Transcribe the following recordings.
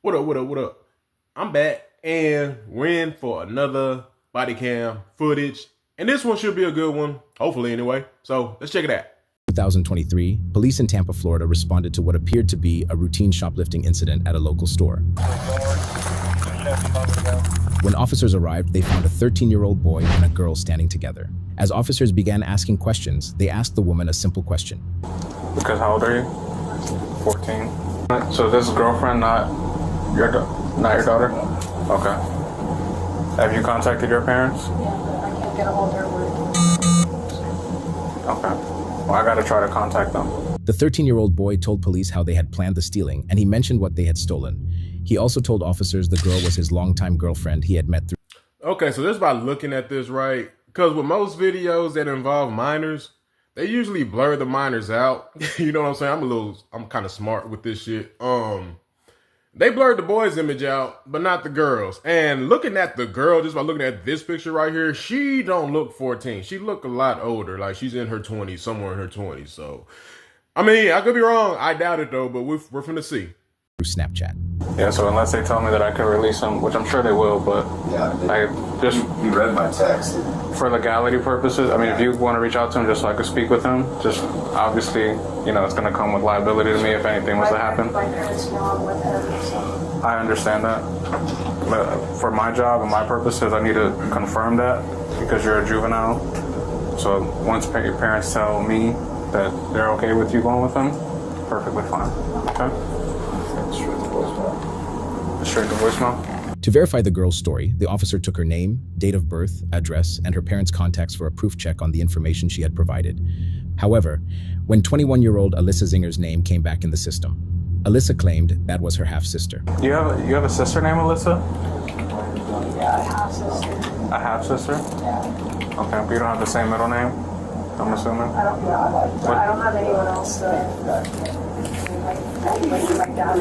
What up? I'm back, and we're in for another body cam footage. And this one should be a good one, hopefully anyway. So let's check it out. 2023, police in Tampa, Florida responded to what appeared to be a routine shoplifting incident at a local store. When officers arrived, they found a 13-year-old boy and a girl standing together. As officers began asking questions, they asked the woman a simple question. Because how old are you? 14. So this is girlfriend, not your daughter? Okay. Have you contacted your parents? Yeah, I can't get a hold of her. Okay. Well, I gotta try to contact them. The 13-year-old boy told police how they had planned the stealing, and he mentioned what they had stolen. He also told officers the girl was his longtime girlfriend he had met through. Okay, so just by looking at this, right? Because with most videos that involve minors, they usually blur the minors out. You know what I'm saying? I'm kind of smart with this shit. They blurred the boy's image out, but not the girl's. And looking at the girl, just by looking at this picture right here, she don't look 14. She look a lot older, like she's in her 20s, somewhere in her 20s. So, I mean, I could be wrong. I doubt it though, but we're finna see. Through Snapchat. Yeah, so unless they tell me that I can release him, which I'm sure they will, but I just... You read my text. For legality purposes, I mean, if you want to reach out to him just so I could speak with him, just obviously, you know, it's going to come with liability to me if anything was to happen. My parents know I'm with him, so... I understand that. But for my job and my purposes, I need to confirm that because you're a juvenile. So once your parents tell me that they're okay with you going with them, perfectly fine. Okay? Straight to voicemail? To verify the girl's story, the officer took her name, date of birth, address, and her parents' contacts for a proof check on the information she had provided. However, when 21-year-old Alyssa Zinger's name came back in the system, Alyssa claimed that was her half-sister. You have a sister named Alyssa? Yeah, a half-sister. A half-sister? Yeah. Okay, but you don't have the same middle name, I'm assuming? I don't have anyone else my dad.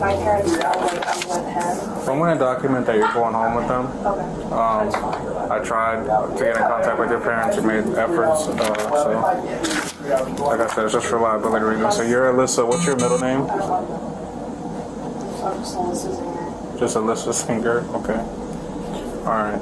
My parents know I'm with him. So I'm going to document that you're going home with them. Okay. I tried to get in contact with your parents. You made efforts. So, like I said, it's just for liability reasons. So you're Alyssa. What's your middle name? I'm just Alyssa Zinger. Just Alyssa Singer. Okay. All right.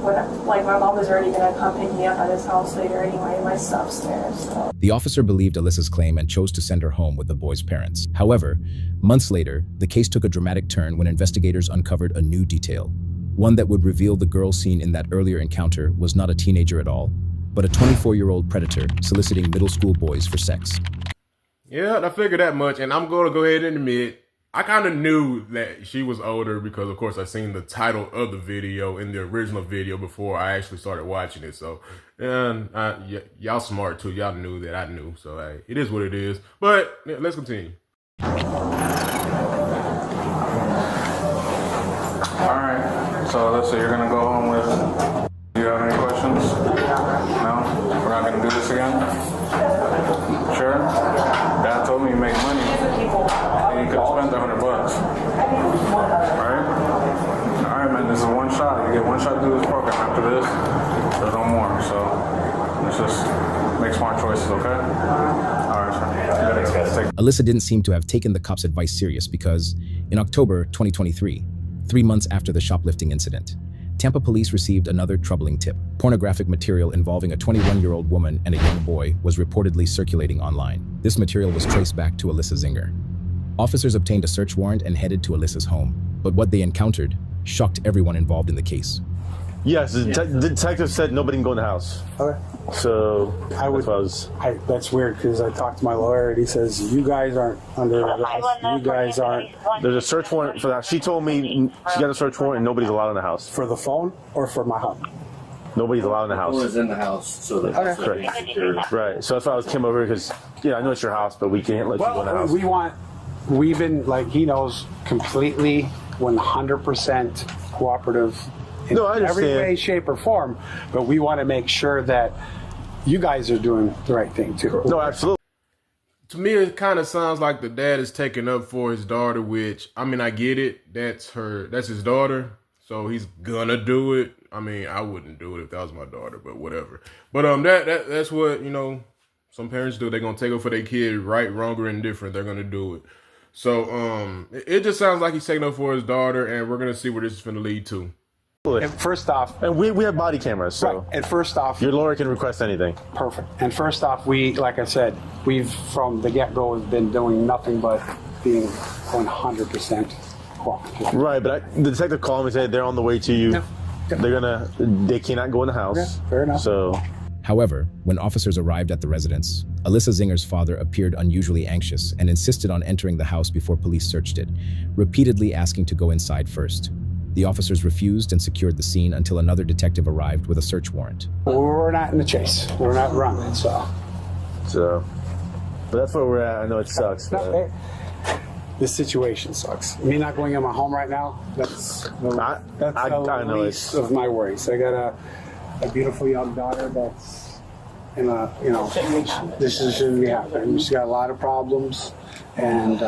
Like, my mom was already going to come pick me up at his house later anyway. My stuff's there, so. The officer believed Alyssa's claim and chose to send her home with the boy's parents. However, months later, the case took a dramatic turn when investigators uncovered a new detail. One that would reveal the girl seen in that earlier encounter was not a teenager at all, but a 24-year-old predator soliciting middle school boys for sex. Yeah, I figured that much, and I'm going to go ahead and admit, I kind of knew that she was older because, of course, I seen the title of the video in the original video before I actually started watching it. So, and y'all smart too. Y'all knew that I knew. So, hey, it is what it is. But yeah, let's continue. All right. So, Alyssa, you're going to go home with... Do you have any questions? No? We're not going to do this again? Sure? Dad told me you make money. And you could have spent $100. Right? All right, man. This is one shot. You get one shot to do this program. After this, there's no more. So let's just make smart choices, okay? All right, sir. Alyssa didn't seem to have taken the cops' advice serious because in October 2023, 3 months after the shoplifting incident, Tampa police received another troubling tip. Pornographic material involving a 21-year-old woman and a young boy was reportedly circulating online. This material was traced back to Alyssa Zinger. Officers obtained a search warrant and headed to Alyssa's home, but what they encountered shocked everyone involved in the case. Yes, the detective said nobody can go in the house. Okay. So that's weird because I talked to my lawyer and he says you guys aren't under arrest. You guys aren't. There's a search warrant for that. She told me she got a search warrant and nobody's allowed in the house. For the phone or for my home? Nobody's allowed in the house. Who is in the house? So that Right. So that's why I came over because I know it's your house, but we can't let you go in the house. We've been like he knows completely 100% cooperative. In No, I understand. every way, shape, or form, but we want to make sure that you guys are doing the right thing too. No, absolutely. To me, it kind of sounds like the dad is taking up for his daughter, which, I mean, I get it. That's his daughter, so he's gonna do it. I mean, I wouldn't do it if that was my daughter, but whatever. But that's what, some parents do. They're gonna take up for their kid, right, wrong, or indifferent. They're gonna do it. So it just sounds like he's taking up for his daughter, and we're gonna see where this is gonna lead to. And first off, And we have body cameras, so right. And first off, your lawyer can request anything. perfect. And first off, like I said, we've from the get-go have been doing nothing but being 100% cooperative. Right, but the detective called me and said they're on the way to you. No. They cannot go in the house. Okay, fair enough. So, However, when officers arrived at the residence, Alyssa Zinger's father appeared unusually anxious and insisted on entering the house before police searched it, repeatedly asking to go inside first. The officers refused and secured the scene until another detective arrived with a search warrant. We're not in the chase. We're not running, so. but that's where we're at. I know it sucks. But This situation sucks. Me not going in my home right now, that's the I know least of my worries. I got a beautiful young daughter that's in a, this shouldn't be happening. She's got a lot of problems, and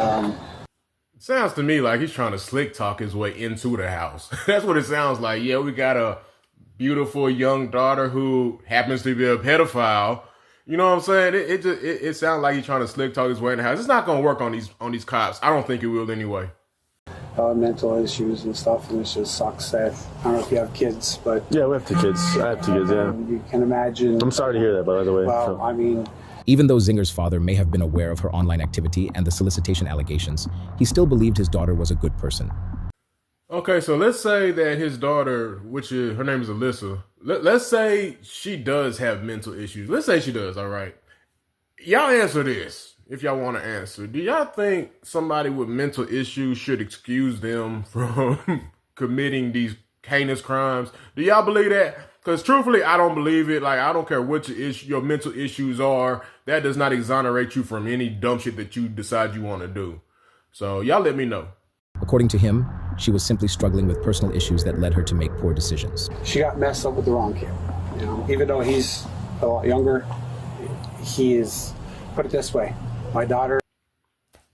Sounds to me like he's trying to slick talk his way into the house. That's what it sounds like. Yeah, we got a beautiful young daughter who happens to be a pedophile. You know what I'm saying? It sounds like he's trying to slick talk his way in the house. It's not gonna work on these cops. I don't think it will anyway. mental issues and stuff, and it just sucks that, I don't know if you have kids, but... Yeah, we have 2 kids. I have 2 kids, yeah. You can imagine... I'm sorry to hear that, by the way. Well, I mean... Even though Zinger's father may have been aware of her online activity and the solicitation allegations, he still believed his daughter was a good person. Okay, so let's say that his daughter, her name is Alyssa, let's say she does have mental issues. Let's say she does, all right. Y'all answer this, if y'all want to answer. Do y'all think somebody with mental issues should excuse them from committing these heinous crimes? Do y'all believe that? Because truthfully, I don't believe it. Like, I don't care what your mental issues are. That does not exonerate you from any dumb shit that you decide you want to do. So y'all let me know. According to him, she was simply struggling with personal issues that led her to make poor decisions. She got messed up with the wrong kid. You know, even though he's a lot younger, he is, put it this way, my daughter.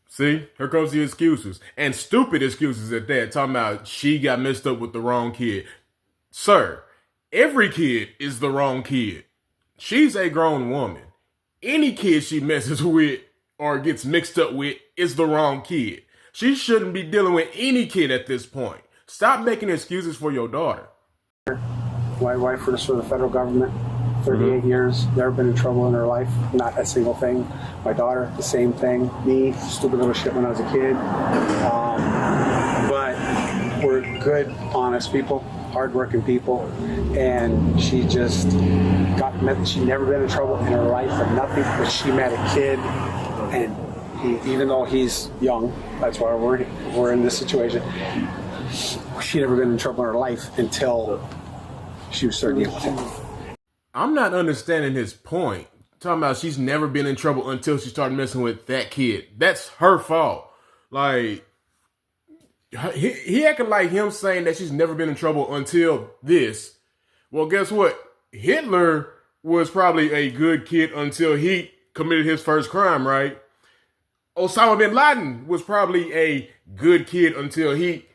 See, here comes the excuses. And stupid excuses at that, talking about she got messed up with the wrong kid. Sir, every kid is the wrong kid. She's a grown woman. Any kid she messes with or gets mixed up with is the wrong kid. She shouldn't be dealing with any kid at this point. Stop making excuses for your daughter. My wife works for the federal government, 38 years, never been in trouble in her life, not a single thing. My daughter, the same thing. Me, stupid little shit when I was a kid. But we're good, honest people, hardworking people, and she just she'd never been in trouble in her life or nothing, but she met a kid, and even though he's young, that's why we're in this situation, she never been in trouble in her life until she was 30 years old. I'm not understanding his point. Talking about she's never been in trouble until she started messing with that kid. That's her fault. Like, he acting like him saying that she's never been in trouble until this. Well, guess what? Hitler was probably a good kid until he committed his first crime, right? Osama bin Laden was probably a good kid until he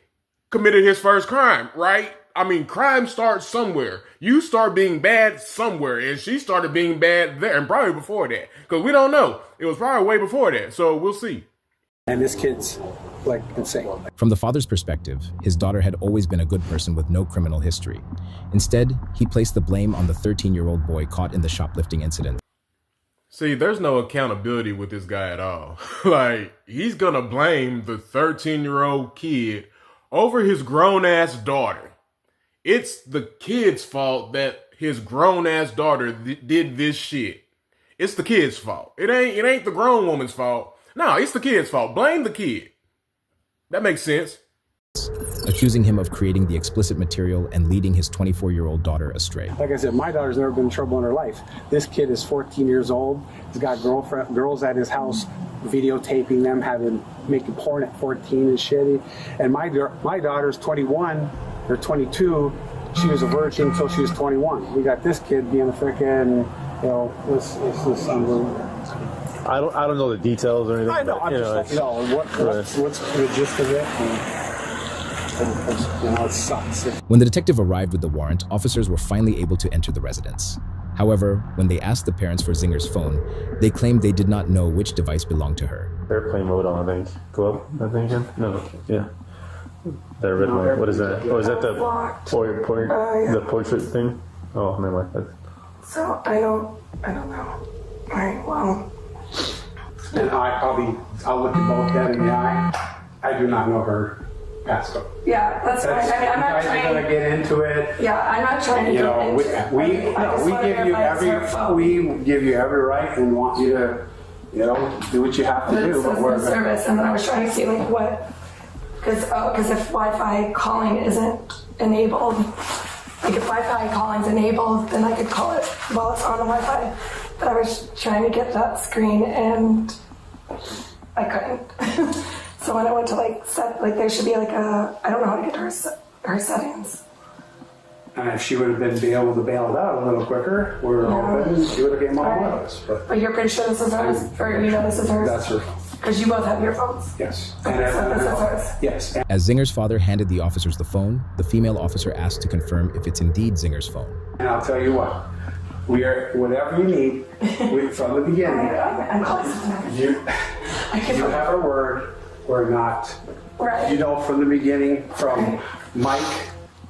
committed his first crime, right? I mean, crime starts somewhere. You start being bad somewhere, and she started being bad there, and probably before that. Because we don't know. It was probably way before that, so we'll see. And this kid's, like, insane. From the father's perspective, his daughter had always been a good person with no criminal history. Instead, he placed the blame on the 13-year-old boy caught in the shoplifting incident. See, there's no accountability with this guy at all. Like, he's gonna blame the 13-year-old kid over his grown-ass daughter. It's the kid's fault that his grown-ass daughter did this shit. It's the kid's fault. It ain't the grown woman's fault. No, it's the kid's fault. Blame the kid. That makes sense. Accusing him of creating the explicit material and leading his 24-year-old daughter astray. Like I said, my daughter's never been in trouble in her life. This kid is 14 years old. He's got girls at his house videotaping them, making porn at 14 and shit. And my daughter's 21 or 22. She was a virgin until she was 21. We got this kid being a freaking, this unbelievable. I don't know the details or anything. I know. What's the gist of it? It sucks. When the detective arrived with the warrant, officers were finally able to enter the residence. However, when they asked the parents for Zinger's phone, they claimed they did not know which device belonged to her. airplane mode on, I think. Go up, I think. No, yeah. That red one. What is that? Oh, is that the the portrait thing? Oh, never mind. So I don't know. All right, well. And I'll look you both dead in the eye. I do not know her passcode. Yeah, that's fine. I mean, I'm not trying. You guys are gonna get into it. Yeah, I'm not trying to You get know, into it. we give you every right and want you to, do what you have to do. But we're service, and then I was trying to see like what, because if Wi-Fi calling isn't enabled, like if Wi-Fi calling's enabled, then I could call it while it's on the Wi-Fi. But I was trying to get that screen and I couldn't. So when I went to set, there should be I don't know how to get to her settings. And if she would have been able to bail it out a little quicker, we were hoping she would have came on with us. But you're pretty sure this is hers? Or you know this is hers? That's her phone. Because you both have your phones? Yes. Okay, so this is hers? Yes. As Zinger's father handed the officers the phone, the female officer asked to confirm if it's indeed Zinger's phone. And I'll tell you what, we are, whatever you need, from the beginning, I'm calling you have our word. We're not, right. From the beginning, from Mike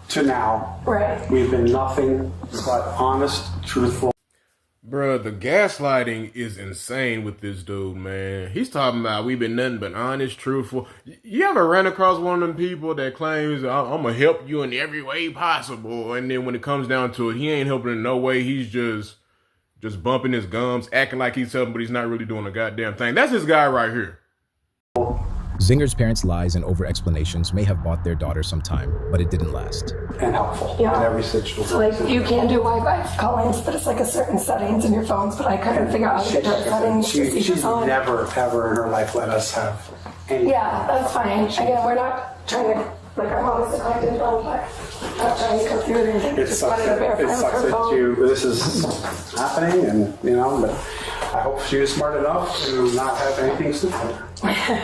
to now, right. We've been nothing but honest, truthful. Bruh, the gaslighting is insane with this dude, man. He's talking about we've been nothing but honest, truthful. You ever ran across one of them people that claims, I'm going to help you in every way possible, and then when it comes down to it, he ain't helping in no way. He's just bumping his gums, acting like he's helping, but he's not really doing a goddamn thing. That's this guy right here. Zinger's parents' lies and over-explanations may have bought their daughter some time, but it didn't last. And helpful in every situation. So you can do Wi-Fi callings, but it's a certain settings in your phones, but I couldn't figure out how to get to her settings. She's never, ever in her life let us have any. Yeah, that's fine. Again, we're not trying to, our mom is connected, but I'm not trying to go through anything. It sucks that this is happening, and but I hope she was smart enough to not have anything stupid.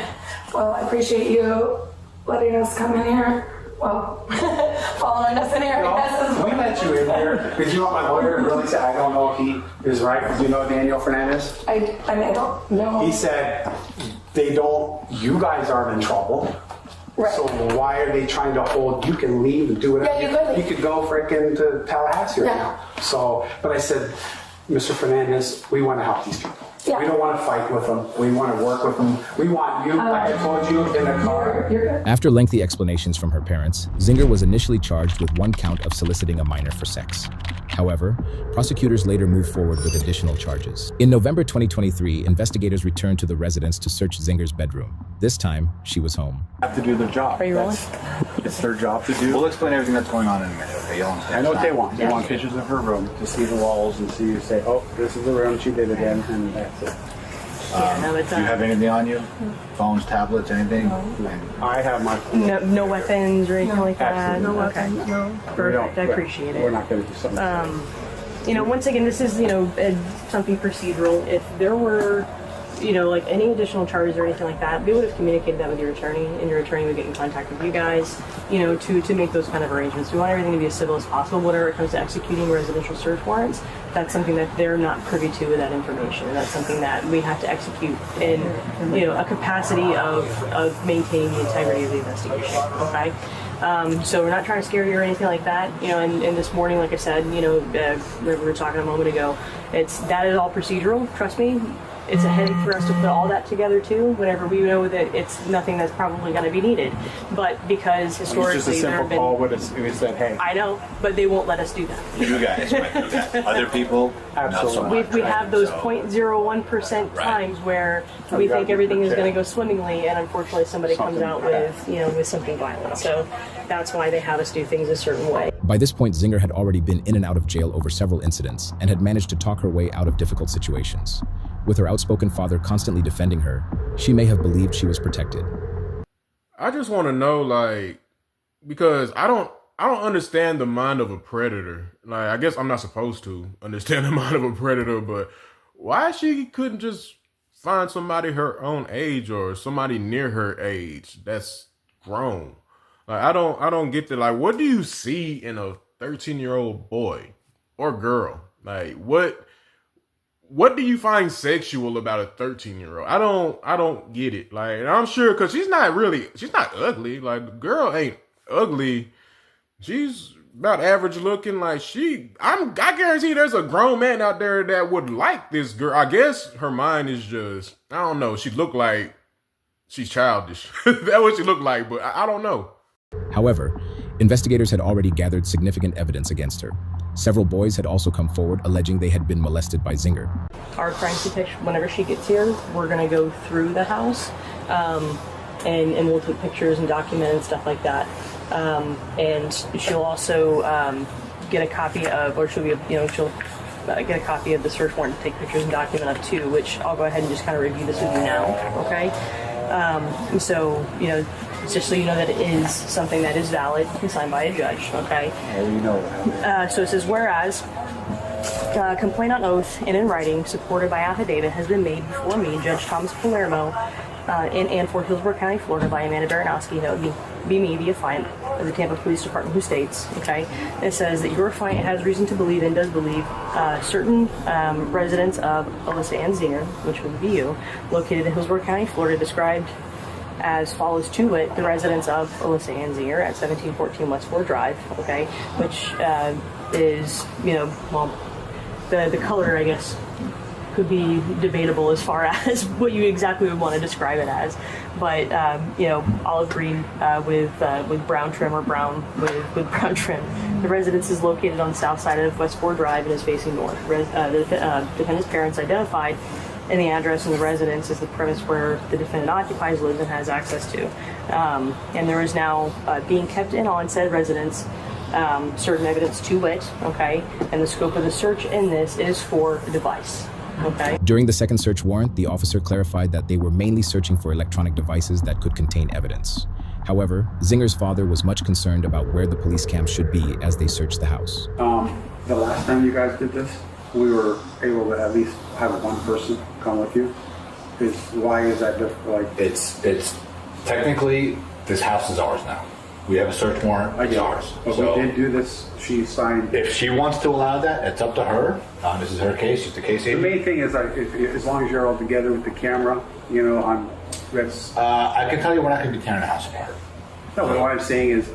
Well, I appreciate you letting us come in here. Well, following us in here. We let you in here because what my lawyer really said. I don't know if he is right. Do you know Daniel Fernandez? I mean, I don't know. He said you guys aren't in trouble. Right. So why are they trying to hold? You can leave and do whatever. Yeah, you could go frickin' to Tallahassee right now. So, but I said, Mr. Fernandez, we want to help these people. Yeah. We don't want to fight with them. We want to work with them. We want you, like I told you, in a car. You're good. After lengthy explanations from her parents, Zinger was initially charged with one count of soliciting a minor for sex. However, prosecutors later moved forward with additional charges. In November 2023, investigators returned to the residence to search Zinger's bedroom. This time, she was home. Have to do their job. Are you rolling? It's their job to do. We'll explain everything that's going on in a minute, okay? You'll understand. I know what they want. They want pictures of her room to see the walls and see, say, oh, this is the room she did again, and that's it. Do you have anything on you? Phones, tablets, anything? I have my... No weapons or anything like that? Absolutely. No weapons, no. Perfect, I appreciate it. We're not going to do something. Once again, this is, something procedural. If there were, any additional charges or anything like that, we would have communicated that with your attorney, and your attorney would get in contact with you guys, to make those kind of arrangements. We want everything to be as civil as possible whenever it comes to executing residential search warrants. That's something that they're not privy to with that information. And that's something that we have to execute in, a capacity of maintaining the integrity of the investigation, okay? So we're not trying to scare you or anything like that. And this morning, like I said, we were talking a moment ago, that is all procedural, trust me. It's a headache for us to put all that together too, whenever we know that it's nothing that's probably going to be needed. But because historically it's just a simple call would have said, hey. I know, but they won't let us do that. You guys might do that. Other people, absolutely. Not so much, We have those 0.01% times where we think everything is going to go swimmingly, and unfortunately somebody comes out with something violent. So that's why they have us do things a certain way. By this point, Zinger had already been in and out of jail over several incidents and had managed to talk her way out of difficult situations. With her outspoken father constantly defending her, she may have believed she was protected. I just want to know, because I don't understand the mind of a predator. I guess I'm not supposed to understand the mind of a predator, but why she couldn't just find somebody her own age or somebody near her age that's grown? I don't get that. What do you see in a 13-year-old boy or girl? what do you find sexual about a 13-year-old? I don't get it. Like, and I'm sure because she's not ugly. Like, the girl ain't ugly. She's about average looking. Like, I guarantee there's a grown man out there that would like this girl. I guess her mind is just, I don't know. She looked like she's childish. That's what she looked like, but I don't know. However, investigators had already gathered significant evidence against her. Several boys had also come forward alleging they had been molested by Zinger. Our crime detection, whenever she gets here, we're going to go through the house and we'll take pictures and document and stuff like that. And she'll also get a copy of, or she'll get a copy of the search warrant to take pictures and document of too, which I'll go ahead and just kind of review this with you now, okay? So, just so you know that it is something that is valid and signed by a judge, okay? So it says, whereas complaint on oath and in writing, supported by affidavit, has been made before me, Judge Thomas Palermo, in Anford, Hillsborough County, Florida, by Amanda Baranowski, that would be me, the affiant of the Tampa Police Department, who states, okay, it says that your affiant has reason to believe and does believe certain residents of Alyssa Ann Zinger, which would be you, located in Hillsborough County, Florida, described as follows to wit, the residents of Alyssa Ann Zinger at 1714 West 4 Drive, okay, which is, the color, I guess, could be debatable as far as what you exactly would want to describe it as, but olive green with brown trim, or brown with brown trim. The residence is located on the south side of West 4 Drive and is facing north. The defendant's parents identified, and the address of the residence is the premise where the defendant occupies, lives, and has access to. And there is now being kept in on said residence certain evidence to wit, okay, and the scope of the search in this is for a device. Okay. During the second search warrant, the officer clarified that they were mainly searching for electronic devices that could contain evidence. However, Zinger's father was much concerned about where the police cam should be as they searched the house. The last time you guys did this, we were able to at least have one person come with you. Why is that different? It's technically, this house is ours now. We have a search warrant. It's ours. But so we did do this. She signed. If she wants to allow that, it's up to her. This is her case. She's the case agent. The main thing is, as long as you're all together with the camera, that's. I can tell you we're not going to be tearing the house apart. No, but what I'm saying is,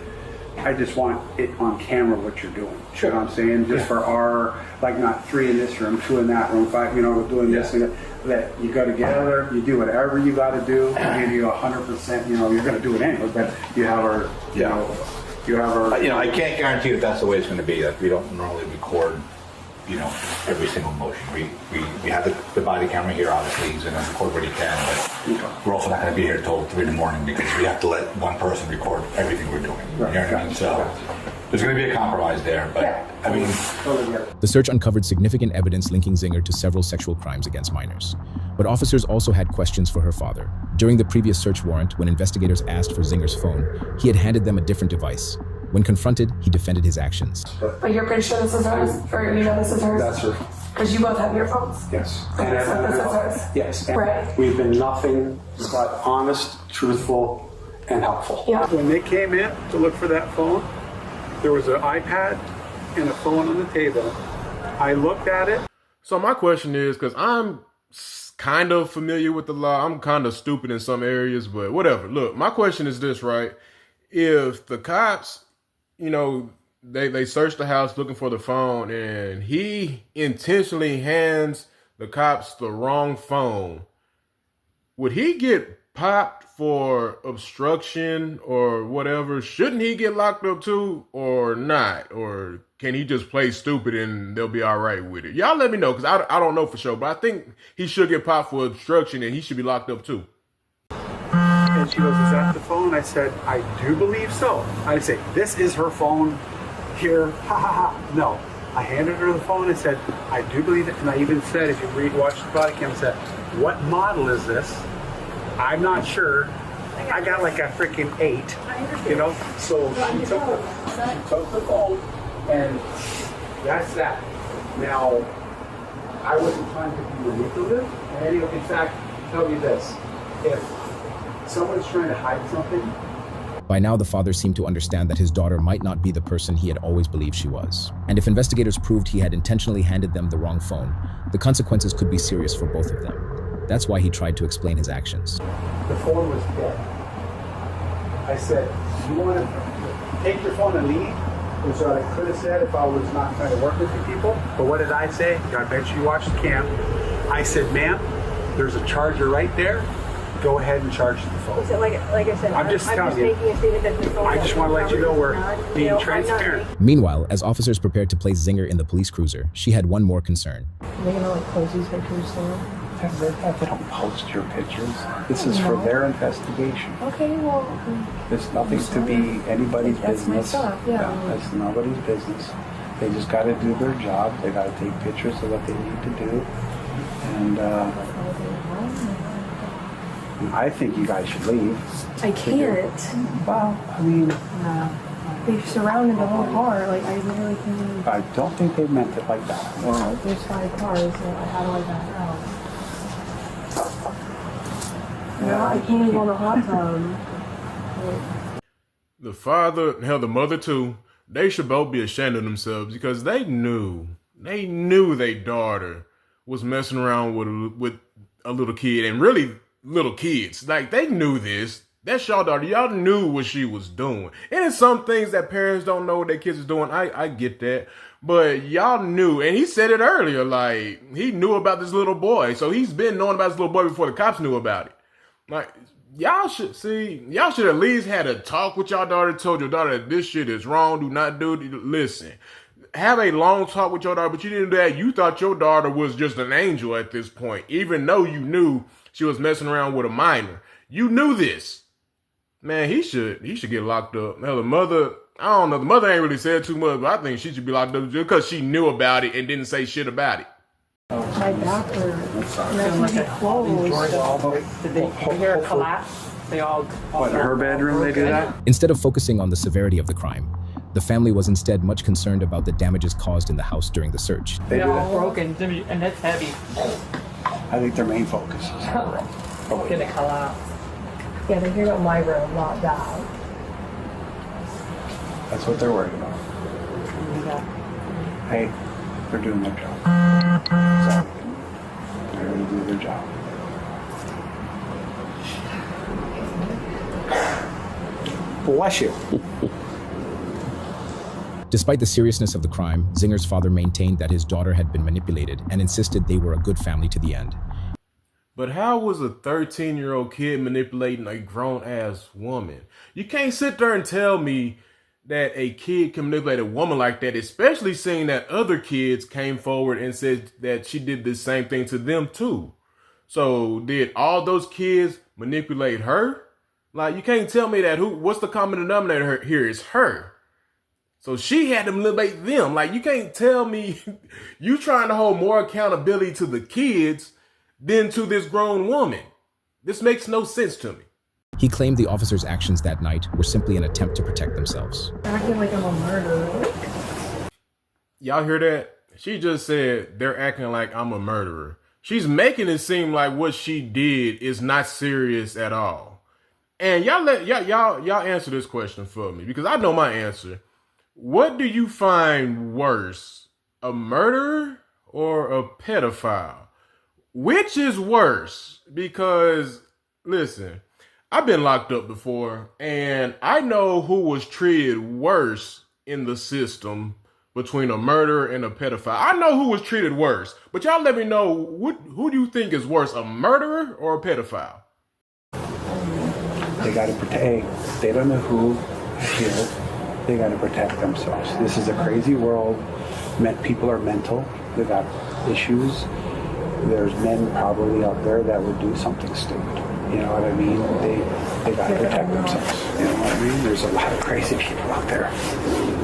I just want it on camera what you're doing. Sure. You know what I'm saying? Just for our, not 3 in this room, 2 in that room, 5, doing this and that. You go together, you do whatever you got to do, and you 100%, you're going to do it anyway, but you have our, you have our. I can't guarantee that that's the way it's going to be. Like, we don't normally record, every single motion. We have the body camera here, obviously. He's going to record what he can, but we're also not going to be here till 3 in the morning because we have to let one person record everything we're doing. You know what I mean? So there's going to be a compromise there, but The search uncovered significant evidence linking Zinger to several sexual crimes against minors. But officers also had questions for her father. During the previous search warrant, when investigators asked for Zinger's phone, he had handed them a different device. When confronted, he defended his actions. But you're pretty sure this is hers? Or this is hers? That's her. Because you both have your phones? Yes. Okay, so this is hers? Yes. Right. We've been nothing but honest, truthful, and helpful. Yeah. When they came in to look for that phone, there was an iPad and a phone on the table. I looked at it. So my question is, because I'm kind of familiar with the law, I'm kind of stupid in some areas, but whatever. Look, my question is this, right? If the cops, they search the house looking for the phone and he intentionally hands the cops the wrong phone, would he get popped for obstruction or whatever? Shouldn't he get locked up too or not? Or can he just play stupid and they'll be all right with it? Y'all let me know, because I don't know for sure, but I think he should get popped for obstruction and he should be locked up too. And she goes, is that the phone? I said, I do believe so. I say, this is her phone here. Ha ha ha. No. I handed her the phone and said, I do believe it. And I even said, if you watch the body cam, I said, what model is this? I'm not sure. I got like a freaking 8, So she took the phone, and that's that. Now, I wasn't trying to be manipulative. And in fact, tell you this: if someone's trying to hide something, By now, the father seemed to understand that his daughter might not be the person he had always believed she was. And if investigators proved he had intentionally handed them the wrong phone, the consequences could be serious for both of them. That's why he tried to explain his actions. The phone was dead. I said, you want to take your phone and leave? Which what I could have said if I was not trying to work with you people. But what did I say? I bet you watched the cam. I said, ma'am, there's a charger right there. Go ahead and charge the phone. So like I said, I'm just telling you. making a statement that the phone I just want to let you know we're being transparent. Meanwhile, as officers prepared to place Zinger in the police cruiser, she had one more concern. Are they gonna like post these pictures still? They don't post your pictures. This is for their investigation. Okay, well, There's nothing to be anybody's That's my business. stuff, yeah. That's nobody's business. They just got to do their job. They got to take pictures of what they need to do. And I think you guys should leave. I can't. Well, I mean, They've surrounded the whole car. Like, I literally can't. I don't think they meant it like that. Well, there's 5 cars, so how do I back out? No, I can't even go in the hot tub. The father, hell, the mother too, they should both be ashamed of themselves because they knew their daughter was messing around with a little kid, and really little kids. Like, they knew this. That's y'all daughter. Y'all knew what she was doing. And it's some things that parents don't know what their kids is doing. I get that. But y'all knew, and he said it earlier, like, he knew about this little boy. So he's been knowing about this little boy before the cops knew about it. Like, y'all should at least had a talk with y'all daughter, told your daughter that this shit is wrong, do not do it. Listen, have a long talk with your daughter, but you didn't do that. You thought your daughter was just an angel at this point, even though you knew she was messing around with a minor. You knew this. Man, he should get locked up. Hell, the mother, I don't know, the mother ain't really said too much, but I think she should be locked up just because she knew about it and didn't say shit about it. My back hurts. That's really close. Did they hear a collapse? They all. What, in her bedroom they do that? Instead of focusing on the severity of the crime, the family was instead much concerned about the damages caused in the house during the search. They're all broken, and it's heavy. I think their main focus is her room. Gonna collapse. Yeah, they hear about my room, not that. That's what they're worried about. Yeah. Hey, they're doing their job. That's all they can do. They're going to do their job. Bless you. Despite the seriousness of the crime, Zinger's father maintained that his daughter had been manipulated and insisted they were a good family to the end. But how was a 13-year-old kid manipulating a grown-ass woman? You can't sit there and tell me that a kid can manipulate a woman like that, especially seeing that other kids came forward and said that she did the same thing to them too. So did all those kids manipulate her? Like, you can't tell me that what's the common denominator here is her. So she had to manipulate them. Like, you can't tell me you trying to hold more accountability to the kids than to this grown woman. This makes no sense to me. He claimed the officers' actions that night were simply an attempt to protect themselves. Acting like I'm a murderer. Y'all hear that? She just said they're acting like I'm a murderer. She's making it seem like what she did is not serious at all. And y'all answer this question for me, because I know my answer. What do you find worse, a murderer or a pedophile? Which is worse? Because, listen, I've been locked up before, and I know who was treated worse in the system between a murderer and a pedophile. I know who was treated worse, but y'all let me know, who do you think is worse, a murderer or a pedophile? They got to protect. They don't know who here. They got to protect themselves. This is a crazy world. People are mental. They got issues. There's men probably out there that would do something stupid. You know what I mean? They got to protect themselves. You know what I mean? There's a lot of crazy people out there.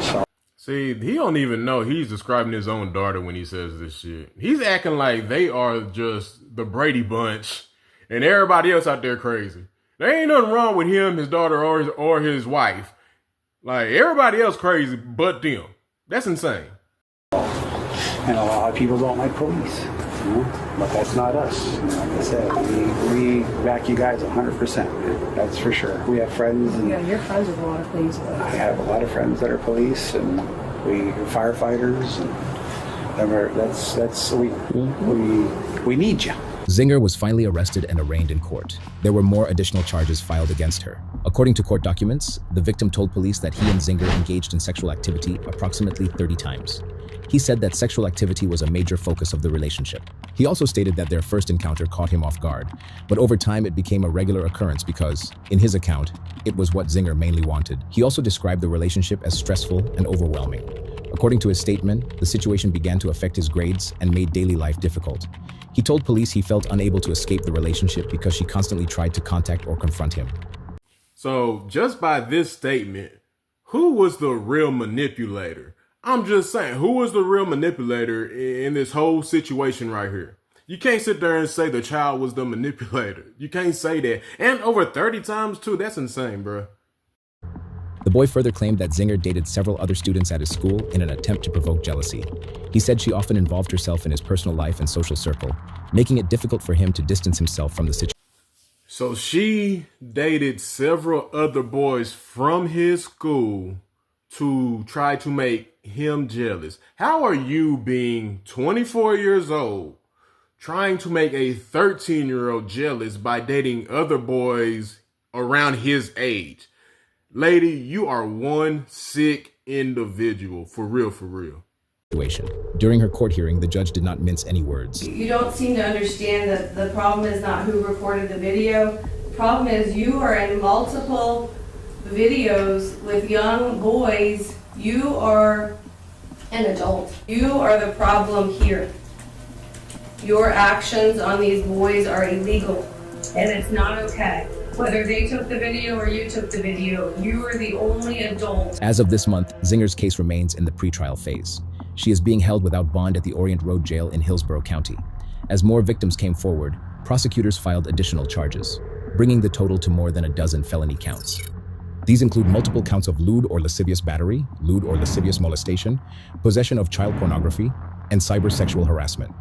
So. See, he don't even know he's describing his own daughter when he says this shit. He's acting like they are just the Brady Bunch and everybody else out there crazy. There ain't nothing wrong with him, his daughter, or his wife. Like, everybody else crazy but them. That's insane. And a lot of people don't like police. You know? But that's not us. Like I said, we back you guys 100%. That's for sure. We have friends. And Yeah, you're friends with a lot of police. I have a lot of friends that are police, and we firefighters, and we need you. Zinger was finally arrested and arraigned in court. There were more additional charges filed against her. According to court documents, the victim told police that he and Zinger engaged in sexual activity approximately 30 times. He said that sexual activity was a major focus of the relationship. He also stated that their first encounter caught him off guard, but over time it became a regular occurrence because, in his account, it was what Zinger mainly wanted. He also described the relationship as stressful and overwhelming. According to his statement, the situation began to affect his grades and made daily life difficult. He told police he felt unable to escape the relationship because she constantly tried to contact or confront him. So just by this statement, who was the real manipulator? I'm just saying, who was the real manipulator in this whole situation right here? You can't sit there and say the child was the manipulator. You can't say that. And over 30 times too, that's insane, bro. The boy further claimed that Zinger dated several other students at his school in an attempt to provoke jealousy. He said she often involved herself in his personal life and social circle, making it difficult for him to distance himself from the situation. So she dated several other boys from his school to try to make him jealous. How are you, being 24 years old, trying to make a 13-year-old jealous by dating other boys around his age? Lady, you are one sick individual. For real, for real. During her court hearing, the judge did not mince any words. You don't seem to understand that the problem is not who recorded the video. The problem is you are in multiple videos with young boys. You are an adult. You are the problem here. Your actions on these boys are illegal, and it's not okay. Whether they took the video or you took the video, you are the only adult. As of this month, Zinger's case remains in the pretrial phase. She is being held without bond at the Orient Road Jail in Hillsborough County. As more victims came forward, prosecutors filed additional charges, bringing the total to more than a dozen felony counts. These include multiple counts of lewd or lascivious battery, lewd or lascivious molestation, possession of child pornography, and cybersexual harassment.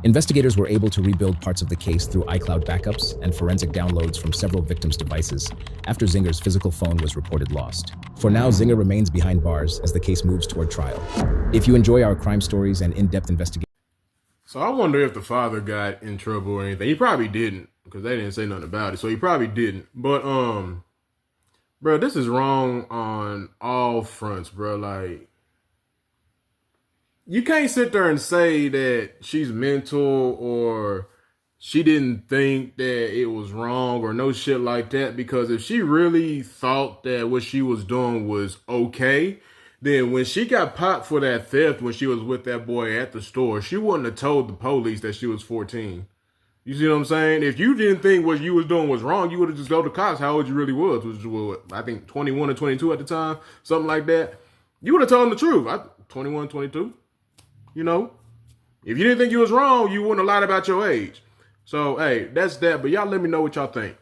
Investigators were able to rebuild parts of the case through iCloud backups and forensic downloads from several victims' devices after Zinger's physical phone was reported lost. For now, Zinger remains behind bars as the case moves toward trial. If you enjoy our crime stories and in-depth investigations... So I wonder if the father got in trouble or anything. He probably didn't, because they didn't say nothing about it, so he probably didn't. But, bro, this is wrong on all fronts, bro. Like, you can't sit there and say that she's mental or she didn't think that it was wrong or no shit like that, because if she really thought that what she was doing was okay, then when she got popped for that theft when she was with that boy at the store, she wouldn't have told the police that she was 14. You see what I'm saying? If you didn't think what you was doing was wrong, you would have just told the cops how old you really was, which was, I think, 21 or 22 at the time, something like that. You would have told them the truth. 21, 22. You know, if you didn't think you was wrong, you wouldn't have lied about your age. So, hey, that's that. But y'all let me know what y'all think.